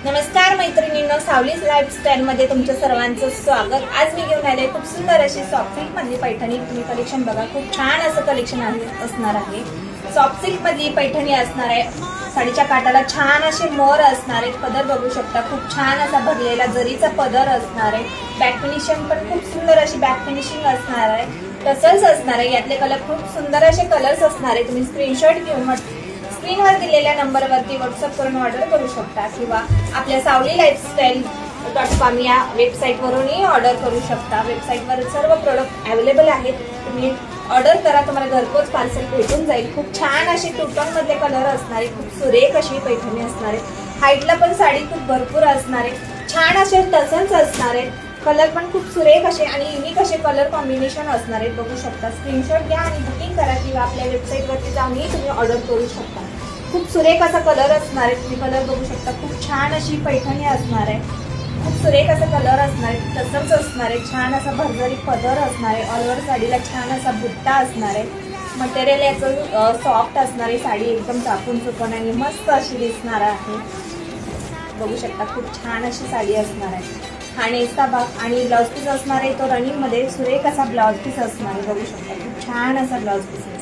नमस्कार मैत्रिणींनो, सावलीज लाईफस्टाईल मध्ये तुमचं सर्वांचं स्वागत। आज मी घेऊन आले खूप सुंदर अशी सॉफ्ट सिल्क मधली पैठणी। तुम्ही कलेक्शन बघा, खूप छान असं कलेक्शन असणार आहे। सॉफ्ट सिल्क मधली पैठणी असणार आहे। साडीच्या काठाला छान असे मोर असणार आहेत। पदर बघू शकता, खूप छान असा भरलेला जरीचा पदर असणार आहे। बॅक फिनिशिंग पण खूप सुंदर अशी बॅक फिनिशिंग असणार आहे। टसल्स असणार आहे। यातले कलर खूप सुंदर असे कलर्स असणार आहे। तुम्ही स्क्रीनशॉट घेऊन स्क्रीनवर दिलेल्या नंबरवरती व्हॉट्सअप करून ऑर्डर करू शकता किंवा आपल्या सावली लाईफस्टाईल.com या वेबसाईटवरूनही ऑर्डर करू शकता। वेबसाईटवर सर्व प्रोडक्ट अवेलेबल आहेत। तुम्ही ऑर्डर करा, तुम्हाला घरपोच पार्सल भेटून जाईल। खूप छान असे टू टोन मधले कलर असणार आहे। खूप सुरेख अशी पैठणी असणार आहे। हाईटला पण साडी खूप भरपूर असणार आहे। छान असे टसल्स असणार आहेत। कलर पण खूप सुरेख असे आणि युनिक असे कलर कॉम्बिनेशन असणार आहेत। बघू शकता, स्क्रीनशॉट घ्या आणि बुकिंग करा किंवा आपल्या वेबसाईटवरती जाऊनही तुम्ही ऑर्डर करू शकता। खूप सुरेख असा कलर असणार आहे। तुम्ही कलर बघू शकता, खूप छान अशी पैठणी असणार आहे। खूप सुरेख असा कलर असणार आहे। टसल्स असणार आहे। छान असा भरजरी पदर असणार आहे। ऑल ओव्हर साडीला छान असा बुट्टा असणार आहे। मटेरियल याचं सॉफ्ट असणार आहे। साडी एकदम चापून चुकून आणि मस्त अशी दिसणार आहे। बघू शकता, खूप छान अशी साडी असणार आहे। हा नेसचा भाग आणि ब्लाउज पीस असणार आहे। तो रनिंग मध्ये सुरेख असा ब्लाउज पीस असणार आहे। बघू शकता, खूप छान असा ब्लाउज पीस आहे।